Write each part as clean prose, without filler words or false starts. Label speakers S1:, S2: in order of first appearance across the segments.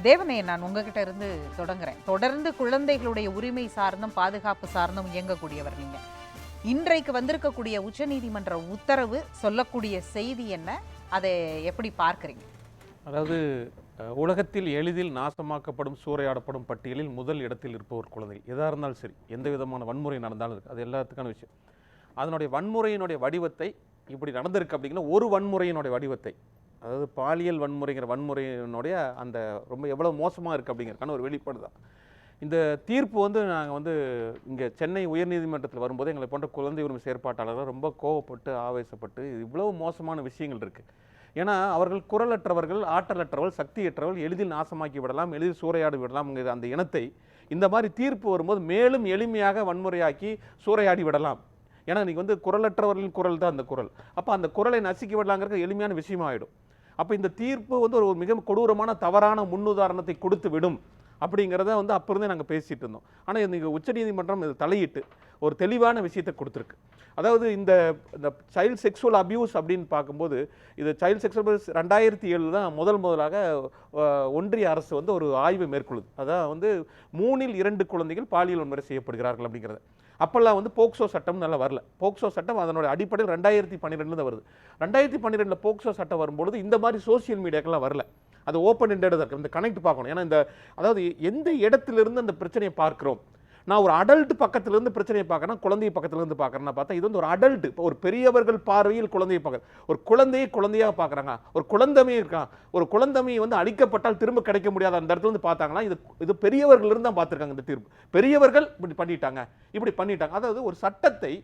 S1: தேவனே, நான் உங்ககிட்ட இருந்து தொடங்குறேன். தொடர்ந்து குழந்தைகளுடைய உரிமை சார்ந்தும் பாதுகாப்பு சார்ந்தும் இயங்கக்கூடியவர் நீங்க. இன்றைக்கு வந்திருக்கக்கூடிய உச்சநீதிமன்ற உத்தரவு சொல்லக்கூடிய செய்தி என்ன? அதை எப்படி பார்க்குறீங்க?
S2: அதாவது உலகத்தில் எளிதில் நாசமாக்கப்படும் சூறையாடப்படும் பட்டியலில் முதல் இடத்தில் இருப்பவர் குழந்தை. எதாக இருந்தாலும் சரி, எந்த விதமான வன்முறை நடந்தாலும் இருக்குது, அது எல்லாத்துக்கான விஷயம். அதனுடைய வன்முறையினுடைய வடிவத்தை இப்படி நடந்திருக்கு அப்படிங்கிற ஒரு வன்முறையினுடைய வடிவத்தை, அதாவது பாலியல் வன்முறைங்கிற வன்முறையினுடைய அந்த ரொம்ப எவ்வளோ மோசமாக இருக்குது அப்படிங்கிறதுக்கான ஒரு வெளிப்பாடு தான் இந்த தீர்ப்பு. நாங்கள் இங்கே சென்னை உயர்நீதிமன்றத்தில் வரும்போது எங்களை போன்ற குழந்தை உரிமை செயற்பாட்டாளர்கள் ரொம்ப கோவப்பட்டு ஆவேசப்பட்டு இவ்வளவு மோசமான விஷயங்கள் இருக்குது. ஏன்னா அவர்கள் குரலற்றவர்கள், ஆற்றலற்றவர்கள், சக்தியற்றவர்கள், எளிதில் நாசமாக்கி விடலாம், எளிதில் சூறையாடி விடலாம்ங்கிற அந்த இனத்தை இந்த மாதிரி தீர்ப்பு வரும்போது மேலும் எளிமையாக வன்முறையாக்கி சூறையாடி விடலாம். ஏன்னா இன்றைக்கி குரலற்றவர்களின் குரல் தான் அந்த குரல். அப்போ அந்த குரலை நசுக்கி விடலாங்கிறது எளிமையான விஷயமாகிடும். அப்போ இந்த தீர்ப்பு ஒரு மிக கொடூரமான தவறான முன்னுதாரணத்தை கொடுத்து விடும் அப்படிங்கிறத அப்போ இருந்தே நாங்கள் பேசிகிட்டு இருந்தோம். ஆனால் இன்றைக்கி உச்சநீதிமன்றம் இது தலையிட்டு ஒரு தெளிவான விஷயத்தை கொடுத்துருக்கு. அதாவது இந்த சைல்டு செக்ஷுவல் அபியூஸ் அப்படின்னு பார்க்கும்போது, இது சைல்டு செக்ஷுவல் அபியூஸ் 2007 தான் முதலாக ஒன்றிய அரசு ஒரு ஆய்வு மேற்கொள்ளுது. அதான் 3 இல் 2 குழந்தைகள் பாலியல் வன்முறை செய்யப்படுகிறார்கள் அப்படிங்கிறது. அப்போல்லாம் போக்சோ சட்டம் நல்லா வரல. போக்சோ சட்டம் அதனுடைய அடிப்படையில் 2012 தான் வருது. 2012 போக்சோ சட்டம் வரும்பொழுது இந்த மாதிரி சோசியல் மீடியாக்கெல்லாம் வரல. அது ஓப்பன் எண்டடாக இருக்குது. இந்த கனெக்ட் பார்க்கணும். ஏன்னா அதாவது எந்த இடத்திலிருந்து அந்த பிரச்சனையை பார்க்குறோம். நான் ஒரு அடல்ட் பக்கத்திலிருந்து பிரச்சனையை பார்க்குறேன், குழந்தைய பக்கத்திலிருந்து பார்க்குறேன்னா பார்த்தா இது ஒரு அடல்ட், இப்போ ஒரு பெரியவர்கள் பார்வையில் குழந்தையை பார்க்குறேன். ஒரு குழந்தையை குழந்தையாக பார்க்குறாங்க. ஒரு குழந்தமே இருக்கான். ஒரு குழந்தமை அழிக்கப்பட்டால் திரும்ப கிடைக்க முடியாத அந்த இடத்துல பார்த்தாங்கன்னா இது பெரியவர்கள் இருந்து தான் பார்த்துருக்காங்க. இந்த தீர்ப்பு பெரியவர்கள் இப்படி பண்ணிட்டாங்க. அதாவது ஒரு சட்டத்தை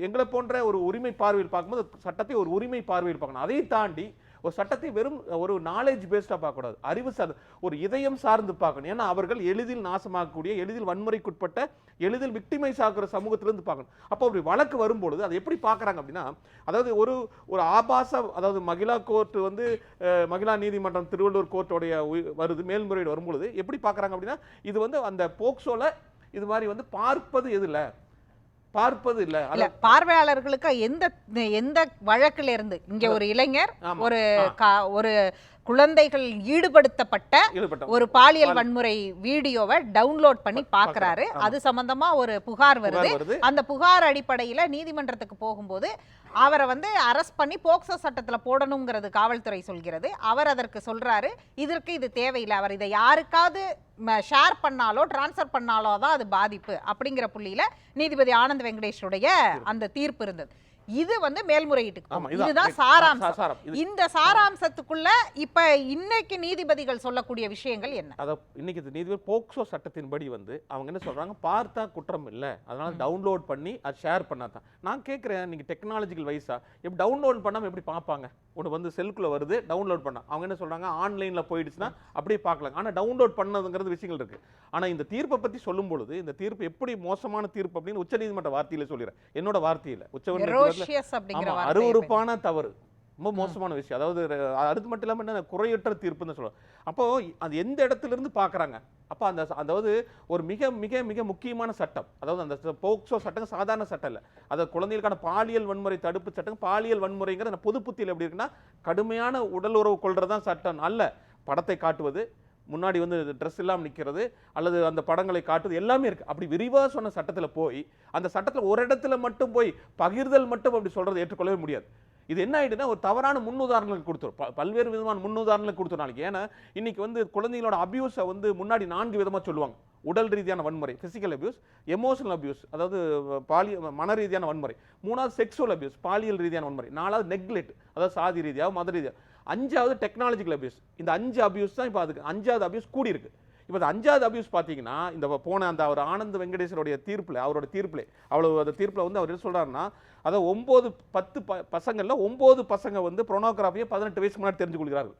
S2: எங்களை போன்ற ஒரு உரிமை பார்வையில் பார்க்கும்போது சட்டத்தை ஒரு உரிமை பார்வையில் பார்க்கணும். அதை தாண்டி ஒரு சட்டத்தை வெறும் ஒரு நாலேஜ் பேஸ்டாக பார்க்கக்கூடாது, அறிவு சார்ந்து ஒரு இதயம் சார்ந்து பார்க்கணும். ஏன்னா அவர்கள் எளிதில் நாசமாகக்கூடிய, எளிதில் வன்முறைக்குட்பட்ட, எளிதில் விக்டிமைஸ் ஆகிற சமூகத்திலிருந்து பார்க்கணும். அப்போ அப்படி வழக்கு வரும்பொழுது அதை எப்படி பார்க்குறாங்க அப்படின்னா, அதாவது ஒரு ஆபாச, அதாவது மகிழா கோர்ட் மகிழா நீதிமன்றம் திருவள்ளூர் கோர்ட்டோடைய வருது மேல்முறையீடு வரும்பொழுது எப்படி பார்க்குறாங்க அப்படின்னா, இது அந்த போக்சோல இது மாதிரி பார்ப்பது இல்ல.
S1: பார்வையாளர்களுக்கு எந்த வழக்கில இருந்து இங்க ஒரு இளைஞர் ஒரு குழந்தைகள் ஈடுபடுத்தப்பட்ட ஒரு பாலியல் வன்முறை வீடியோவை டவுன்லோட் பண்ணி பார்க்கறாரு. அது சம்பந்தமா ஒரு புகார் வருது. அந்த புகார் அடிப்படையில நீதிமன்றத்துக்கு போகும்போது அவரை அரெஸ்ட் பண்ணி போக்சோ சட்டத்துல போடணுங்கிறது காவல்துறை சொல்கிறது. அவர் அதற்கு சொல்றாரு, இது தேவையில்லை, அவர் இதை யாருக்காவது ஷேர் பண்ணாலோ டிரான்ஸ்ஃபர் பண்ணாலோ தான் அது பாதிப்பு அப்படிங்கிற புள்ளியில நீதிபதி ஆனந்த் வெங்கடேஷுடைய அந்த தீர்ப்பு இருந்தது. இது மேல்முறையீட்டுக்கு இதுதான் சாராம்சம். இந்த சாராம்சத்துக்குள்ள இப்ப இன்னைக்கு நீதிபதிகள் சொல்லக்கூடிய விஷயங்கள் என்ன?
S2: இன்னைக்கு நீதிபதி போக்சோ சட்டத்தின்படி அவங்க என்ன சொல்றாங்க, பார்த்தா குற்றம் இல்ல, அதனால டவுன்லோட் பண்ணி அது ஷேர் பண்ணாதான். நான் கேட்கிறேன், நீங்க டெக்னாலஜிக்கல் வைஸா எப்படி டவுன்லோட் பண்ணாம எப்படி பார்ப்பாங்க? ஒன்று செல்குள்ள வருது, டவுன்லோட் பண்ண அவங்க என்ன சொல்றாங்க, ஆன்லைன்ல போயிடுச்சுன்னா அப்படியே பார்க்கலாம். ஆனா டவுன்லோட் பண்ணதுங்கிறது விஷயங்கள் இருக்கு. ஆனா இந்த தீர்ப்பை பத்தி சொல்லும் பொழுது இந்த தீர்ப்பு எப்படி மோசமான தீர்ப்பு அப்படின்னு உச்சநீதிமன்ற வார்த்தையில சொல்லிடுறேன், என்னோட வார்த்தையில. அருவருப்பான தவறு, ரொம்ப மோசமான விஷயம். அதாவது அது மட்டும் இல்லாம என்ன, குறையற்ற தீர்ப்புன்னு சொல்லுவோம். அப்போ அது எந்த இடத்துல இருந்து பாக்குறாங்க? அப்ப அதாவது ஒரு மிக மிக மிக முக்கியமான சட்டம், அதாவது அந்த போக்சோ சட்டம் சாதாரண சட்டம் இல்லை. அதாவது குழந்தைகளுக்கான பாலியல் வன்முறை தடுப்பு சட்டம். பாலியல் வன்முறைங்கிற பொது புத்தியில் எப்படி இருக்குன்னா, கடுமையான உடல் உறவு கொள்றதுதான் சட்டம் அல்ல. படத்தை காட்டுவது, முன்னாடி ட்ரெஸ் இல்லாமல் நிற்கிறது, அல்லது அந்த படங்களை காட்டுவது எல்லாமே இருக்கு. அப்படி விரிவாக சொன்ன சட்டத்தில் போய் அந்த சட்டத்தில் ஒரு இடத்துல மட்டும் போய் பகிர்தல் மட்டும் அப்படி சொல்றது ஏற்றுக்கொள்ளவே முடியாது. இது என்ன ஆயிடுன்னா, ஒரு தவறான முன்னுதாரணங்கள் கொடுத்துரும், பல்வேறு விதமான முன்னுதாரணங்கள் கொடுத்துரும் நாளைக்கு. ஏன்னா இன்னைக்கு குழந்தைகளோட அபியூஸை முன்னாடி 4 விதமாக சொல்லுவாங்க. உடல் ரீதியான வன்முறை, பிசிக்கல் அபியூஸ், எமோஷனல் அபியூஸ், அதாவது மன ரீதியான வன்முறை. 3வது செக்ஷுவல் அபியூஸ், பாலியல் ரீதியான வன்முறை. 4வது நெக்லெக்ட், அதாவது சாதி ரீதியாக, மத ரீதியாக. 5வது டெக்னாலஜிக்கல் அபியூஸ். இந்த 5 அபியூஸ் தான் இப்போ அதுக்கு 5வது அபியூஸ் கூடி இருக்கு. இப்போ 5வது அபியூஸ் பார்த்தீங்கன்னா, இந்த போன அந்த அவர் ஆனந்த் வெங்கடேஸ்வருடைய தீர்ப்பில், அவரோட தீர்ப்பில் அந்த தீர்ப்பில் அவர் என்ன சொல்றாருன்னா, அதாவது 9-10 பசங்கள்ல 9 பசங்க ப்ரோனோகிராஃபியை 18 வயசுக்கு முன்னாடி தெரிஞ்சு கொள்கிறார்கள்.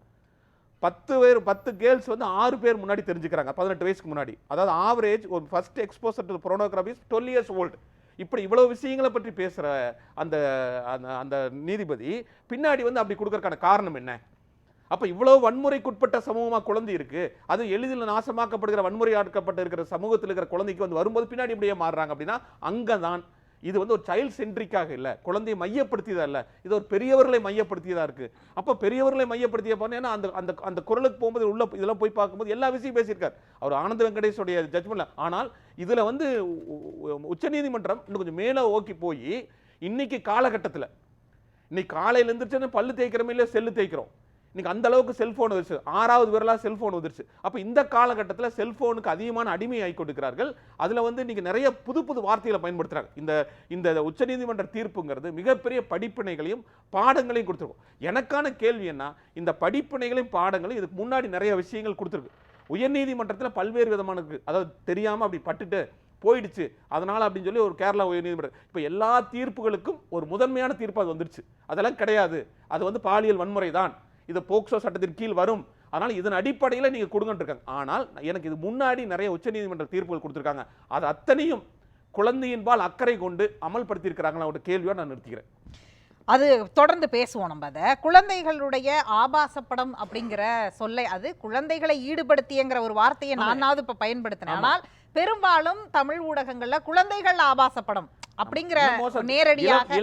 S2: 10 கேர்ள்ஸ் 6 பேர் முன்னாடி தெரிஞ்சுக்கிறாங்க 18 வயசுக்கு முன்னாடி. அதாவது ஆவரேஜ் ஒரு first exposure to pornography 12 years old. இப்படி இவ்வளவு விஷயங்களை பற்றி பேசுற அந்த நீதிபதி பின்னாடி அப்படி கொடுக்கறதுக்கான காரணம் என்ன? அப்ப இவ்வளவு வன்முறைக்குட்பட்ட சமூகமா குழந்தை இருக்கு, அது எளிதில் நாசமாக்கப்படுகிற வன்முறையாக்கப்பட்டு இருக்கிற சமூகத்தில் இருக்கிற குழந்தைக்கு வரும்போது பின்னாடி இப்படியே மாறுறாங்க அப்படின்னா, அங்கதான் இது வந்து ஒரு சைல்ட் சென்ட்ரிக்காக இல்ல, குழந்தையை மையப்படுத்தியதா இல்ல, இது ஒரு பெரியவர்களை மையப்படுத்தியதா இருக்கு. அப்ப பெரியவர்களை மையப்படுத்திய போனா அந்த அந்த அந்த குரலுக்கு போகும்போது உள்ள இதெல்லாம் போய் பார்க்கும்போது எல்லா விஷயம் பேசியிருக்காரு அவர் ஆனந்த வெங்கடேஷோடைய ஜட்ஜ்மெண்ட்ல. ஆனால் இதுல வந்து உச்சநீதிமன்றம் இன்னும் கொஞ்சம் மேல ஓக்கி போய் இன்னைக்கு காலகட்டத்தில் இன்னைக்கு காலையில எழுந்திரிச்சு பல்லு தேய்க்கிறோமே இல்ல செல்லு தேய்க்கிறோம், இன்னைக்கு அந்த அளவுக்கு செல்போன் வந்துருச்சு, 6வது விரலா செல்போன் வந்துருச்சு. அப்ப இந்த காலகட்டத்தில் செல்போனுக்கு அதிகமான அடிமையாகி கொண்டிருக்கிறார்கள். அதுல வந்து நீங்க நிறைய புது புது வார்த்தைகளை பயன்படுத்துறாங்க. இந்த இந்த உச்சநீதிமன்ற தீர்ப்புங்கிறது மிகப்பெரிய படிப்பினைகளையும் பாடங்களையும் கொடுத்துருக்கும். எனக்கான கேள்வி என்ன, இந்த படிப்பினைகளையும் பாடங்களையும் இதுக்கு முன்னாடி நிறைய விஷயங்கள் கொடுத்துருக்கு. உயர்நீதிமன்றத்தில் பல்வேறு விதமான இருக்கு, அதாவது தெரியாம அப்படி பட்டுட்டு போயிடுச்சு அதனால அப்படின்னு சொல்லி ஒரு கேரளா உயர்நீதிமன்றம் இப்ப எல்லா தீர்ப்புகளுக்கும் ஒரு முதன்மையான தீர்ப்பு அது வந்துருச்சு. அதெல்லாம் கிடையாது, அது வந்து பாலியல் வன்முறை தான், இது போக்சோ சட்டத்தின் கீழ் வரும், அதனால இதன் அடிப்படையில் நீங்க கொடுங்கன்னு இருக்காங்க. ஆனால் எனக்கு இது முன்னாடி நிறைய உச்சநீதிமன்ற தீர்ப்புகள் கொடுத்திருக்காங்க, அது அத்தனையும் குழந்தையின்பால் அக்கறை கொண்டு அமல்படுத்தி இருக்கிறாங்களா ஒரு கேள்வியோட நான் நிறுத்திக்கிறேன்.
S1: அது தொடர்ந்து பேசுவோம் நம்ம. அதை குழந்தைகளுடைய ஆபாசப்படம் அப்படிங்கிற சொல்லை, அது குழந்தைகளை ஈடுபடுத்தியங்கிற ஒரு வார்த்தையை நானாவது இப்ப பயன்படுத்தினேன். ஆனால் பெரும்பாலும் தமிழ் ஊடகங்கள்ல குழந்தைகள் ஆபாசப்படம் அப்படிங்கிற நேரடியாக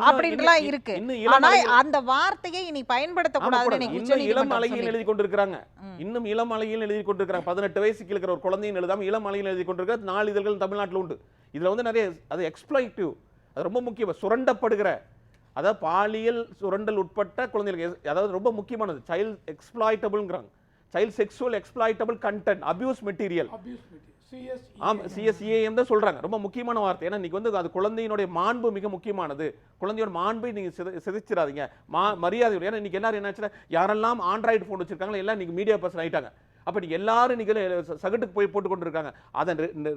S1: அப்படின்லாம் இருக்கு. ஆனா அந்த வார்த்தையை இனி பயன்படுத்தக்கூடாதுன்னு
S2: இளம் அழகியில் எழுதி கொண்டிருக்கிறாங்க, இன்னும் இளம் அழகியில் எழுதி கொண்டிருக்கிறாங்க. 18 வயசுக்கு இருக்கிற ஒரு குழந்தையும் எழுதாம இளம் அழகியில் எழுதி கொண்டிருக்கிற நாளிதழ்கள் தமிழ்நாட்டில் உண்டு. இதுல வந்து நிறைய அது எக்ஸ்ப்ளாய்டிவ், அது ரொம்ப முக்கியம், சுரண்டப்படுகிற, அதாவது பாலியல் சுரண்டல் உட்பட்ட குழந்தைகள், அதாவது ரொம்ப முக்கியமானது சைல்ட் எக்ஸ்ப்ளாய்டபிள்ங்கறாங்க, child sexual exploitable content, abuse material, CSEAM தான் சொல்றாங்க. ரொம்ப முக்கியமான வார்த்தை. ஏன்னா இன்னைக்கு வந்து அது குழந்தையினுடைய மாண்பு மிக முக்கியமானது. குழந்தையோட மாண்பை நீங்க சிதைச்சிடாதீங்க, மரியாதை. ஏன்னா இன்னைக்கு எல்லாரும் என்னாச்சுன்னா யாரெல்லாம் ஆண்ட்ராய்டு போன் வச்சிருக்காங்களோ எல்லாம் இன்னைக்கு மீடியா பர்சன் ஆயிட்டாங்க. அப்ப நீங்க எல்லாரும் இன்னைக்கு சகட்டுக்கு போய் போட்டு கொண்டு இருக்காங்க. அதை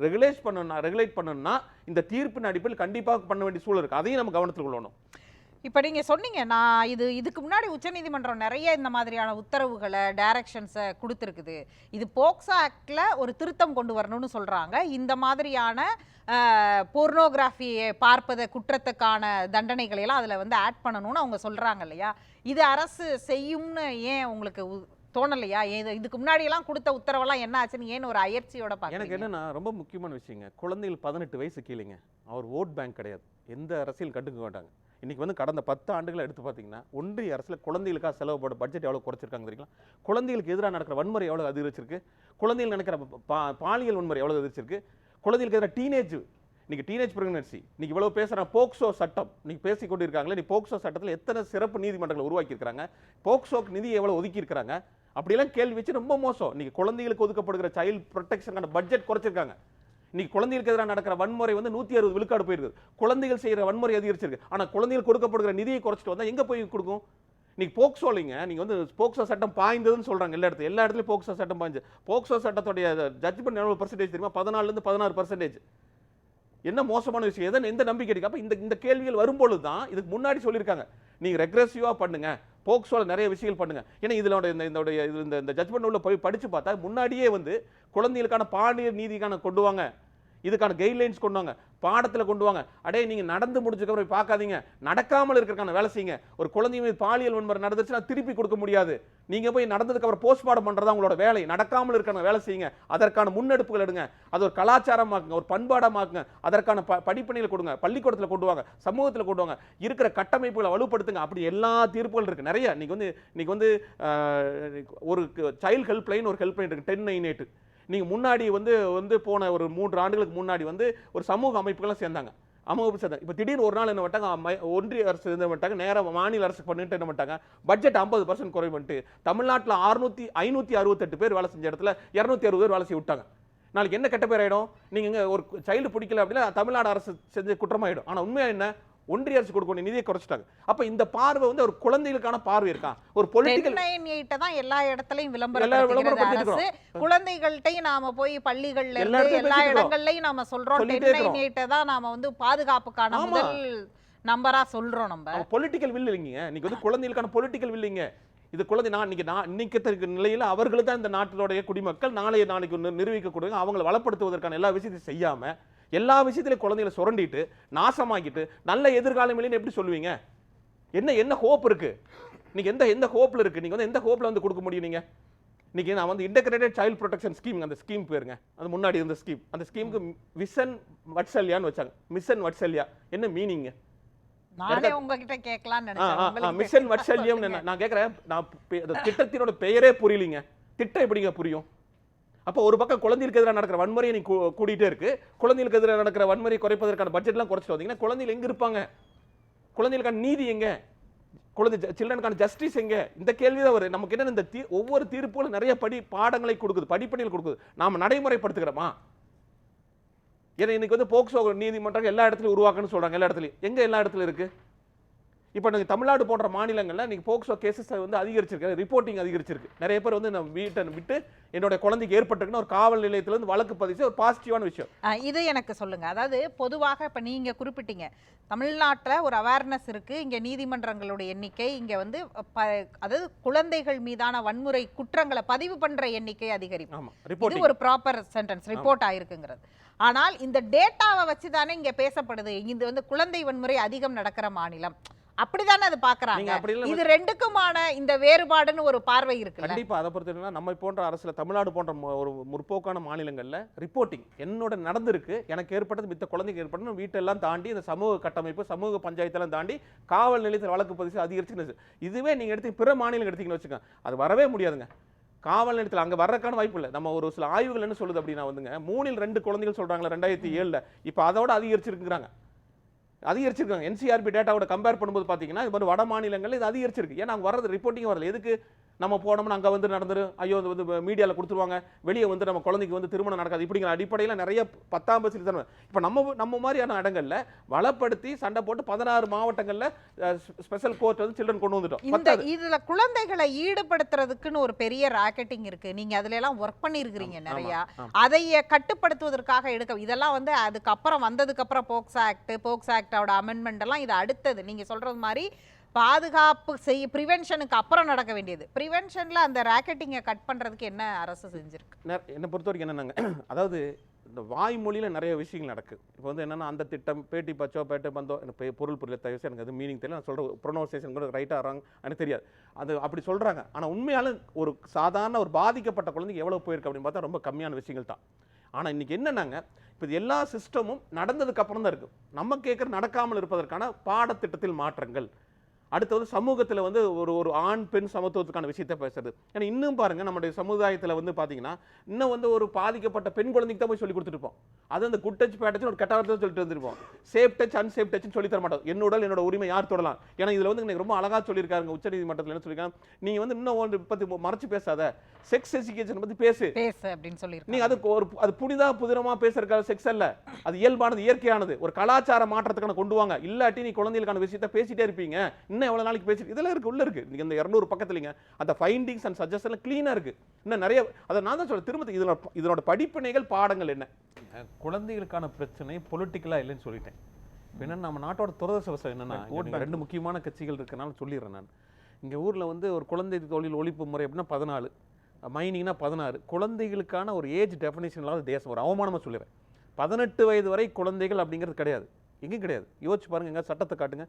S2: ரெகுலேட் பண்ணணும்னா இந்த தீர்ப்பின் அடிப்படையில் கண்டிப்பாக பண்ண வேண்டிய சூழல் இருக்கு. அதையும் நம்ம கவனத்தில் கொள்ளணும்.
S1: இப்போ நீங்கள் சொன்னீங்க, நான் இதுக்கு முன்னாடி உச்சநீதிமன்றம் நிறைய இந்த மாதிரியான உத்தரவுகளை டைரக்ஷன்ஸை கொடுத்துருக்குது, இது போக்சோ ஆக்டில் ஒரு திருத்தம் கொண்டு வரணும்னு சொல்கிறாங்க, இந்த மாதிரியான போர்னோகிராஃபியை பார்ப்பதை குற்றத்துக்கான தண்டனைகளையெல்லாம் அதில் வந்து ஆட் பண்ணணும்னு அவங்க சொல்கிறாங்க இல்லையா? இது அரசு செய்யும்னு ஏன் உங்களுக்கு தோணலையா? இதுக்கு முன்னாடியெல்லாம் கொடுத்த உத்தரவெல்லாம் என்ன ஆச்சுன்னு ஏன் ஒரு அயற்சியோட பார்க்க?
S2: எனக்கு என்னன்னா ரொம்ப முக்கியமான விஷயங்க, குழந்தைகள் 18 வயசு கீழேங்க, அவர் ஓட் பேங்க் கிடையாது, எந்த அரசியல் கண்டுக்க மாட்டாங்க. இன்னைக்கு வந்து கடந்த 10 ஆண்டுகளை எடுத்து பார்த்தீங்கன்னா ஒன்றிய அரசுல குழந்தைகளுக்காக செலவுப்பட பட்ஜெட் எவ்வளவு குறைச்சிருக்காங்க தெரியுங்களா? குழந்தைகளுக்கு எதிராக நடக்கிற வன்முறை எவ்வளவு அதிகரிச்சிருக்கு, குழந்தைகள் நடக்கிற பாலியல் வன்முறை எவ்வளவு அதிகரிச்சிருக்கு, குழந்தைகளுக்கு எதிராக இன்னைக்கு டீனேஜ் பிரெக்னன்சி, இன்னைக்கு இவ்வளவு பேசுற போக்சோ சட்டம் இன்னைக்கு பேசிக் கொண்டிருக்காங்களே, நீ போக்சோ சட்டத்தில் எத்தனை சிறப்பு நீதிமன்றங்களை உருவாக்கி இருக்காங்க, போக்சோக்கு நிதி எவ்வளவு ஒதுக்கி இருக்காங்க, அப்படியெல்லாம் கேள்வி வச்சு ரொம்ப மோசம். இன்னைக்கு குழந்தைகளுக்கு ஒதுக்கப்படுகிற சைல்ட் ப்ரொடெக்ஷனுக்கான பட்ஜெட் குறைச்சிருக்காங்க. இன்னைக்கு குழந்தைகளுக்கு எதிராக நடக்கிற வன்முறை வந்து 160 விழுக்காடு போயிருக்கு, குழந்தைகள் செய்யற வன்முறை அதிகரிச்சிருக்கு. ஆனா குழந்தைகள் கொடுக்கப்படுகிற நிதியை குறைச்சிட்டு வந்தா எங்க போய் கொடுக்கும்? இன்னைக்கு போக்சோலிங்க, நீங்க வந்து போக்சோ சட்டம் பாய்ந்ததுன்னு சொல்றாங்க எல்லா இடத்துலயும் போக்சோ சட்டம் பாய்ஞ்சு. போக்சோ சட்டத்துடைய ஜட்ஜ்மெண்ட் எவ்வளவு % தெரியுமா? 14 to 16%. என்ன மோசமான விஷயம், எந்த நம்பிக்கை இருக்கு? அப்ப இந்த கேள்விகள் வரும்பொழுது தான் இதுக்கு முன்னாடி சொல்லியிருக்காங்க, நீங்க ரெக்ரெசிவா பண்ணுங்க, போக்சோல நிறைய விஷயங்கள் பண்ணுங்க. ஏன்னா இந்த ஜட்ஜ்மெண்ட் உள்ள போய் படிச்சு பார்த்தா முன்னாடியே வந்து குழந்தைகளுக்கான பாலியல் நீதிக்கான கொண்டு வாங்க, இதுக்கான கைட்லைன்ஸ் கொண்டு வாங்க, பாடத்துல கொண்டு வாங்க. அடே நீங்க நடந்து முடிஞ்சதுக்கு அப்புறம் பார்க்காதீங்க, நடக்காமல் இருக்கிறதுக்கான வேலை செய்யுங்க. ஒரு குழந்தை மீது பாலியல் வன்முறை நடந்துச்சுன்னா திருப்பி கொடுக்க முடியாது, நீங்க போய் நடந்ததுக்கு அப்புறம் போஸ்ட்மார்ட்டம் பண்றதா உங்களோட வேலை. நடக்காமல் இருக்கிற வேலை செய்யுங்க, அதற்கான முன்னெடுப்புகள் எடுங்க, அது ஒரு கலாச்சாரமாக்குங்க, ஒரு பண்பாடமாக்குங்க, அதற்கான படிப்பணிகளை கொடுங்க, பள்ளிக்கூடத்தில் கொண்டு வாங்க, சமூகத்தில் கொண்டு வாங்க, இருக்கிற கட்டமைப்புகளை வலுப்படுத்துங்க. அப்படி எல்லா தீர்ப்புகள் இருக்கு நிறைய. இன்னைக்கு வந்து ஒரு சைல்ட் ஹெல்ப்லைன், ஒரு ஹெல்ப்லைன் இருக்கு 1098. நீங்க முன்னாடி வந்து போன ஒரு 3 ஆண்டுகளுக்கு முன்னாடி வந்து ஒரு சமூக அமைப்புகள்லாம் சேர்ந்தாங்க. இப்ப திடீர்னு ஒரு நாள் என்ன பண்ணிட்டாங்க, ஒன்றிய அரசு என்ன பண்ணிட்டாங்க, நேரம் மாநில அரசு பண்ணிட்டு என்ன பண்ணிட்டாங்க, பட்ஜெட் 50% குறை பண்ணிட்டு தமிழ்நாட்டில் 568 பேர் வேலை செஞ்ச இடத்துல 260 பேர் வேலை செய்ய விட்டாங்க. நாளைக்கு என்ன கெட்ட பேர் ஆயிடும்? நீங்க ஒரு சைல்டு பிடிக்கல அப்படின்னா தமிழ்நாடு அரசு செஞ்ச குற்றமாயிடும். ஆனா உண்மையா என்ன, ஒன்றிய அரசு கொடுக்க வேண்டிய நிதியை குறைச்சிட்டாங்க. அப்ப இந்த பார்வை வந்து ஒரு குழந்தைகளுக்கான பார்வை இருக்கா? ஒரு பொலிட்டிக்கல்
S1: 998 தான் எல்லா இடத்துலயும் விளம்பரப்படுத்துகிறது. குழந்தைகள்கிட்டயும் நாம போய் பள்ளிகள்ல இருந்து எல்லா இடங்கள்லயும் நாம சொல்றோம் 998 தான் நாம வந்து பாதுகாப்புக்கான முதல் நம்பரா சொல்றோம். நம்ம
S2: பொலிட்டிக்கல் வில் இல்லைங்க, இன்னைக்கு வந்து குழந்தைகளுக்கான பொலிட்டிக்கல் வில் இல்லைங்க. இது குழந்தை இன்னைக்கு நிலையில அவர்கள் தான் இந்த நாட்டினுடைய குடிமக்கள், நாளைக்கு நிரூபிக்கக்கூடிய அவங்களை வளப்படுத்துவதற்கான எல்லா விஷயத்தையும் செய்யாம எல்லா விஷயத்திலும் குழந்தைகளை சுரண்டிட்டு நாசமாக்கிட்டு நல்ல எதிர்காலம் இல்லைன்னு எப்படி சொல்லுவீங்க? என்ன ஹோப் இருக்கு? நீங்க எந்த ஹோப்ல இருக்கு? நீங்க வந்து எந்த ஹோப்ல வந்து கொடுக்க முடியும்?
S3: இன்னைக்கு நான் வந்து இன்டகிரேட்டட் சைல்ட் ப்ரொடெக்ஷன் ஸ்கீம், அந்த ஸ்கீம் பேருங்க, அது முன்னாடி இருந்த ஸ்கீம், அந்த ஸ்கீமுக்கு மிஷன் வட்சல்யான்னு வச்சாங்க. மிஷன் வட்சல்யா என்ன மீனிங்?
S1: நானே உங்ககிட்ட கேட்கலாம்னு நினைச்சேன்.
S3: மிஷன் வட்சல்யம் நான் கேட்கிறேன், நான் திட்டத்தினோட பெயரே புரியலீங்க. திட்டம் எப்படிங்க புரியும்? அப்போ ஒரு பக்கம் குழந்தைகளுக்கு எதிராக நடக்கிற வன்முறையை நீ கூட்டிகிட்டே இருக்கு, குழந்தைகளுக்கு எதிராக நடக்கிற வன்முறை குறைப்பதற்கான பட்ஜெட்லாம் குறைச்சிட்டு வந்தீங்கன்னா குழந்தைகள் எங்க இருப்பாங்க? குழந்தைகளுக்கான நீதி எங்க? குழந்தை சில்ட்ரனுக்கான ஜஸ்டிஸ் எங்க? இந்த கேள்வி தான் வருது நமக்கு. என்ன இந்த ஒவ்வொரு தீர்ப்புகளும் நிறைய பாடங்களை கொடுக்குது, படிப்பணிகள் கொடுக்குது, நாம நடைமுறைப்படுத்துகிறோமா? ஏன்னா இன்னைக்கு வந்து போக்சோ நீதிமன்றம் எல்லா இடத்துலையும் உருவாக்குன்னு சொல்றாங்க. எல்லா இடத்துலையும் எங்க? எல்லா இடத்துலையும் இருக்கு. இப்போ நீங்கள் தமிழ்நாடு போன்ற மாநிலங்களில் நீங்கள் போக்சோ கேசஸ் வந்து அதிகரிச்சிருக்கு, ரிப்போர்ட்டிங் அதிகரிச்சிருக்கு. நிறைய பேர் வந்து நம்ம வீட்டை விட்டு என்னோட குழந்தைக்கு ஏற்பட்டிருக்குன்னு ஒரு காவல் நிலையத்திலேருந்து வழக்கு பதிச்சு ஒரு பாசிட்டிவான விஷயம்.
S1: இது எனக்கு சொல்லுங்க. அதாவது பொதுவாக இப்போ நீங்கள் குறிப்பிட்டீங்க தமிழ்நாட்டில் ஒரு அவேர்னஸ் இருக்குது, இங்கே நீதிமன்றங்களுடைய எண்ணிக்கை, இங்கே வந்து அதாவது குழந்தைகள் மீதான வன்முறை குற்றங்களை பதிவு பண்ணுற எண்ணிக்கை அதிகரிக்கும். இது ஒரு ப்ராப்பர் சென்டென்ஸ் ரிப்போர்ட் ஆயிருக்குங்கிறது. ஆனால் இந்த டேட்டாவை வச்சு தானே இங்கே பேசப்படுது இது வந்து குழந்தை வன்முறை அதிகம் நடக்கிற மாநிலம், அப்படிதானே அது பாக்குறாங்க. இது ரெண்டுக்குமான இந்த வேறுபாடுன்னு ஒரு பார்வை இருக்கு.
S3: கண்டிப்பா அதை பொறுத்தவரைக்கும் நம்ம போன்ற அரசுல தமிழ்நாடு போன்ற ஒரு முற்போக்கான மாநிலங்கள்ல ரிப்போர்ட்டிங் என்னோட நடந்திருக்கு, எனக்கு ஏற்பட்டது மித்த குழந்தைக்கு ஏற்பட்டது, வீட்டெல்லாம் தாண்டி இந்த சமூக கட்டமைப்பு சமூக பஞ்சாயத்தெல்லாம் தாண்டி காவல் நிலையத்தில் வழக்கு பதிவு அதிகரிச்சு. இதுவே நீங்க எடுத்து பிற மாநிலம் எடுத்தீங்கன்னு வச்சுக்கோங்க, அது வரவே முடியாதுங்க. காவல் நிலையத்தில் அங்கே வர்றதுக்கான வாய்ப்பு இல்லை. நம்ம ஒரு சில ஆய்வுகள் என்ன சொல்லுது அப்படின்னா வந்துங்க 3இல் 2 குழந்தைகள் சொல்றாங்களா 2007 இப்போ அதோட அதிகரிச்சிருக்குறாங்க. அதிகரிச்சிருக்காங்க. என்சிஆர்பி டேட்டாவோட கம்பேர் பண்ணும்போது பார்த்தீங்கன்னா இது மாதிரி வட மாநிலங்கள் இது அதிகரிச்சிருக்கு. ஏன்னா அங்கே வர்றது ரிப்போர்ட்டிங் வரல. எதுக்கு? நம்ம போனோம்னா அங்கே வந்து நடந்துரும், ஐயோ வந்து மீடியாவில் கொடுத்துருவாங்க, வெளியே வந்து நம்ம குழந்தைக்கு வந்து திருமணம் நடக்காது, இப்படிங்கிற அடிப்படையில் நிறைய 10ஆம் வயசுல தருவாங்க. இப்போ நம்ம மாதிரியான இடங்களில் வளப்படுத்தி சண்டை போட்டு 16 மாவட்டங்களில் ஸ்பெஷல் கோர்ட் வந்து சில்ட்ரன் கொண்டு வந்துட்டோம்.
S1: இதுல குழந்தைகளை ஈடுபடுத்துறதுக்குன்னு ஒரு பெரிய ராக்கெட்டிங் இருக்கு. நீங்க அதுல எல்லாம் ஒர்க் பண்ணிருக்கீங்க நிறைய. அதை கட்டுப்படுத்துவதற்காக இதெல்லாம் வந்து அதுக்கப்புறம் வந்ததுக்கு அப்புறம் போக்சோ ஆக்டோட அமெண்ட்மெண்ட் எல்லாம் இது அடுத்தது. நீங்க சொல்றது மாதிரி பாதுகாப்பு ப்ரிவென்ஷனுக்கு அப்புறம் நடக்க வேண்டியது. ப்ரிவென்ஷன்ல அந்த ராக்கெட்டிங்கை கட் பண்றதுக்கு என்ன அரசு செஞ்சிருக்கு?
S3: என்னை பொறுத்த வரைக்கும் என்னன்னாங்க, அதாவது இந்த வாய்மொழியில் நிறைய விஷயங்கள் நடக்குது. இப்போ வந்து என்னன்னா அந்த திட்டம் பேட்டி பச்சோ பேட்டை பந்தோ எனக்கு பொருள் புரியல, தயவுசு எனக்கு அது மீனிங் தெரியல, நான் சொல்கிற ப்ரொனவுன்சியேஷன் கூட ரைட்டாக வராங்க எனக்கு தெரியாது, அது அப்படி சொல்கிறாங்க. ஆனால் உண்மையாலும் ஒரு சாதாரண ஒரு பாதிக்கப்பட்ட குழந்தைக்கு எவ்வளோ போயிருக்கு அப்படின்னு பார்த்தா ரொம்ப கம்மியான விஷயங்கள் தான். ஆனால் இன்றைக்கி என்னன்னாங்க, இப்போ எல்லா சிஸ்டமும் நடந்ததுக்கு அப்புறம் தான் இருக்குது. நம்ம கேட்குற நடக்காமல் இருப்பதற்கான பாடத்திட்டத்தில் மாற்றங்கள், அடுத்து வந்து சமூகத்தில் வந்து ஒரு ஆண் பெண் சமத்துவத்துக்கான விஷயத்தை பேசுறது. ஏன்னா இன்னும் பாருங்க நம்முடைய சமுதாயத்தில் வந்து பார்த்தீங்கன்னா இன்னும் வந்து ஒரு பாதிக்கப்பட்ட பெண் குழந்தைக்கு தான் போய் சொல்லி கொடுத்துருப்போம். அது அந்த குட் டச் பேட் டச் ஒரு கெட்ட வார்த்தை சொல்லிட்டு வந்துருப்போம். சேஃப் டச் அன்சேஃப் டச்னு சொல்லி தர மாட்டோம். என்னோட உரிமை யார் தொடலாம். ஏன்னா இதில் வந்து எனக்கு ரொம்ப அழகாக சொல்லியிருக்காங்க உச்சநீதிமன்றத்தில். என்ன சொல்லியிருக்காங்க, நீங்கள் வந்து இன்னும் ஒன்று பற்றி மறைச்சு பேசாத, செக்ஸ் எஜுகேஷன் பற்றி பேசு அப்படின்னு சொல்லியிருக்காங்க. நீங்கள் அதுக்கு அது புதிரமாக பேசுறதுக்காக செக்ஸ் அல்ல, அது இயல்பானது, இயற்கையானது, ஒரு கலாச்சார மாற்றத்துக்கான கொண்டு வாங்க. இல்லாட்டி நீ குழந்தைகளுக்கான விஷயத்தை பேசிட்டே இருப்பீங்க, இன்னும் எவ்வளவு நாளைக்கு பேசி இதெல்லாம் இருக்கு, உள்ள இருக்கு. நீங்க இந்த 200 பக்கத்துலங்க அந்த ஃபைண்டிங்ஸ் அண்ட் சஜஷன்ல க்ளீனா இருக்கு. இன்னும் நிறைய அதை நான் தான் சொல்றேன் திரும்ப, இதனோட படிப்பினைகள் பாடங்கள் என்ன?
S2: குழந்தைகளுக்கான பிரச்சனை பொலிட்டிக்கலா இல்லைன்னு சொல்லிட்டேன். ஏன்னா நம்ம நாட்டோட துரதிர்ஷ்டவசம் என்னன்னா 2 முக்கியமான கட்சிகள் இருக்கனால சொல்லிடுறேன் நான். இங்க ஊர்ல வந்து ஒரு குழந்தை தொழில் ஒழிப்பு முறை அப்படின்னா 14, மைனிங்னா 16. குழந்தைகளுக்கான ஒரு ஏஜ் டெஃபினிஷன்லாம் தேசம் ஒரு அவமானமா சொல்லிடுறேன். 18 வயது வரை குழந்தைகள் அப்படிங்கிறது கிடையாது, எங்கேயும் கிடையாது. யோசிச்சு பாருங்க, எங்க சட்டத்தை காட்டுங்க.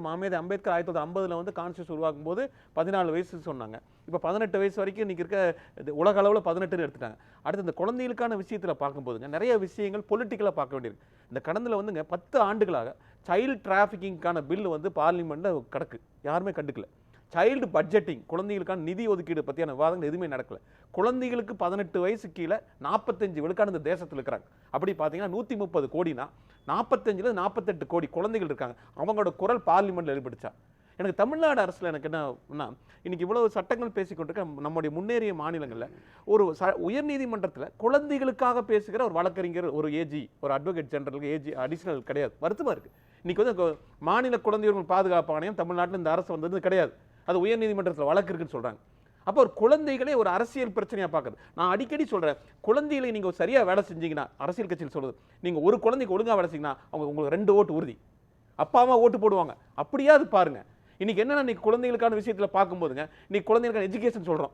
S2: மாமேதை அம்பேத்கர் 1950 வந்து கான்ஸ்டியூஷன் உருவாக்கும் போது 14 வயசு சொன்னாங்க. இப்போ 18 வயசு வரைக்கும் இன்னைக்கு இருக்க உலக அளவில் 18 எடுத்துட்டாங்க. அடுத்து இந்த குழந்தைகளுக்கான விஷயத்தில் பார்க்கும்போதுங்க நிறைய விஷயங்கள் பொலிட்டிக்கலாக பார்க்க வேண்டியிருக்கு. இந்த கடந்தில் வந்துங்க 10 ஆண்டுகளாக சைல்டு டிராஃபிக்கிங்கான பில் வந்து பார்லிமெண்ட்டில் கிடக்கு, யாருமே கண்டுக்கல. சைல்டு பட்ஜெட்டிங், குழந்தைகளுக்கான நிதி ஒதுக்கீடு பற்றியான விவாதங்கள் எதுவுமே நடக்கல. குழந்தைகளுக்கு 18 வயசு கீழே 45 விழுக்காடு இந்த தேசத்தில் இருக்கிறாங்க. அப்படி பார்த்தீங்கன்னா 130 கோடினா 45 48 கோடி குழந்தைகள் இருக்காங்க. அவங்களோட குரல் பார்லிமெண்ட்ல எழுப்பிடுச்சா? எனக்கு தமிழ்நாடு அரசுல எனக்கு என்னன்னா, இன்னைக்கு இவ்வளவு சட்டங்கள் பேசிக்கொண்டிருக்க நம்முடைய முன்னேறிய மாநிலங்களில் ஒரு உயர்நீதிமன்றத்தில் குழந்தைகளுக்காக பேசுகிற ஒரு வழக்கறிஞர், ஒரு ஏஜி, ஒரு அட்வொகேட் ஜெனரலுக்கு ஏஜி அடிஷனல் கிடையாது. வருத்தமா இருக்கு. இன்னைக்கு வந்து மாநில குழந்தைகள் பாதுகாப்பு ஆணையம் தமிழ்நாட்டில் இந்த அரசு வந்தது கிடையாது. அது உயர்நீதிமன்றத்தில் வழக்கு இருக்குன்னு சொல்றாங்க. அப்போ ஒரு குழந்தைகளே ஒரு அரசியல் பிரச்சனையா பார்க்குது. நான் அடிக்கடி சொல்றேன், குழந்தைகளை நீங்க சரியா வேலை செஞ்சீங்கன்னா, அரசியல் கட்சியில் சொல்றது, நீங்க ஒரு குழந்தைக்கு ஒழுங்கா வேலை செஞ்சீங்கன்னா உங்களுக்கு 2 ஓட்டு உறுதி, அப்பா அம்மா ஓட்டு போடுவாங்க. அப்படியா அது பாருங்க. இன்னைக்கு என்னன்னா, இன்னைக்கு குழந்தைகளுக்கான விஷயத்துல பார்க்கும்போதுங்க, இன்னைக்கு குழந்தைகளுக்கான எஜுகேஷன் சொல்றோம்.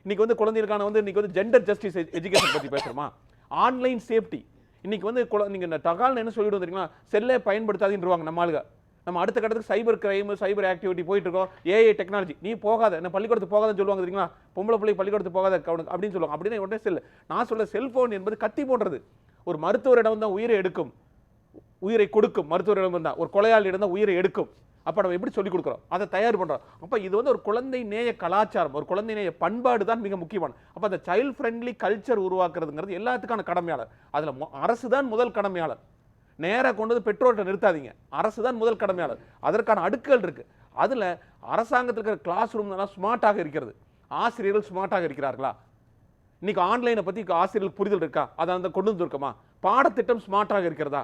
S2: இன்னைக்கு வந்து குழந்தைகளுக்கான வந்து இன்னைக்கு வந்து ஜெண்டர் ஜஸ்டிஸ் எஜுகேஷன் பத்தி பேசுறோமா, ஆன்லைன் சேஃப்டி. இன்னைக்கு வந்து நீங்க தகால் என்ன சொல்லிட்டு வந்தீங்கன்னா, செல்லே பயன்படுத்தாதீங்கன்றுவாங்க நம்ம ஆளுங்க.
S3: நம்ம அடுத்த கட்டத்துக்கு சைபர் கிரைம், சைபர் ஆக்டிவிட்டி போயிட்டு இருக்கோம். ஏஐ டெக்னாலஜி, நீ போகாத, என்ன பள்ளிக்கூடத்துக்கு போகாதன்னு சொல்லுவாங்க தெரியுங்களா, பொம்பளை பிள்ளை பள்ளிக்கூடத்துக்கு போகாத அப்படின்னு சொல்லுவாங்க. அப்படின்னு உடனே செல். நான் சொல்ல செல்போன் என்பது கத்தி போன்றது. ஒரு மருத்துவரிடம் தான் உயிரை எடுக்கும், உயிரை கொடுக்கும். மருத்துவரிடம் தான் ஒரு கொலையாளியிடம் தான் உயிரை எடுக்கும். அப்போ நம்ம எப்படி சொல்லிக் கொடுக்குறோம், அதை தயார் பண்ணுறோம். அப்போ இது வந்து ஒரு குழந்தை நேய கலாச்சாரம், ஒரு குழந்தை நேய பண்பாடு தான் மிக முக்கியமான. அப்போ அந்த சைல்ட் ஃப்ரெண்ட்லி கல்ச்சர் உருவாக்குறதுங்கிறது எல்லாத்துக்கான கடமையாளர். அதில் அரசு தான் முதல் கடமையாளர். நேராக கொண்டு வந்து பெற்றோர்கிட்ட நிறுத்தாதீங்க, அரசு தான் முதல் கடமையாளர். அதற்கான அடுக்குகள் இருக்கு. அதில் அரசாங்கத்தில் இருக்கிற கிளாஸ் ரூம் எல்லாம் ஸ்மார்ட்டாக இருக்கிறது. ஆசிரியர்கள் ஸ்மார்ட்டாக இருக்கிறார்களா? இன்னைக்கு ஆன்லைனை பற்றி ஆசிரியர்களுக்கு புரிதல் இருக்கா? அதை அந்த கொண்டு வந்துருக்கோமா? பாடத்திட்டம் ஸ்மார்ட்டாக இருக்கிறதா?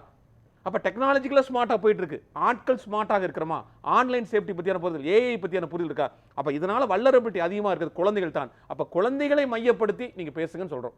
S3: அப்போ டெக்னாலஜிக்கலாக ஸ்மார்ட்டாக போயிட்டு இருக்கு. ஆட்கள் ஸ்மார்ட்டாக இருக்கிறோமா? ஆன்லைன் சேஃப்டி பற்றியான புரிதல், ஏஐ பற்றியான புரிதல் இருக்கா? அப்போ இதனால வல்லரபிலிட்டி அதிகமாக இருக்கிறது குழந்தைகள் தான். அப்போ குழந்தைகளை மையப்படுத்தி நீங்கள் பேசுங்கன்னு சொல்கிறோம்.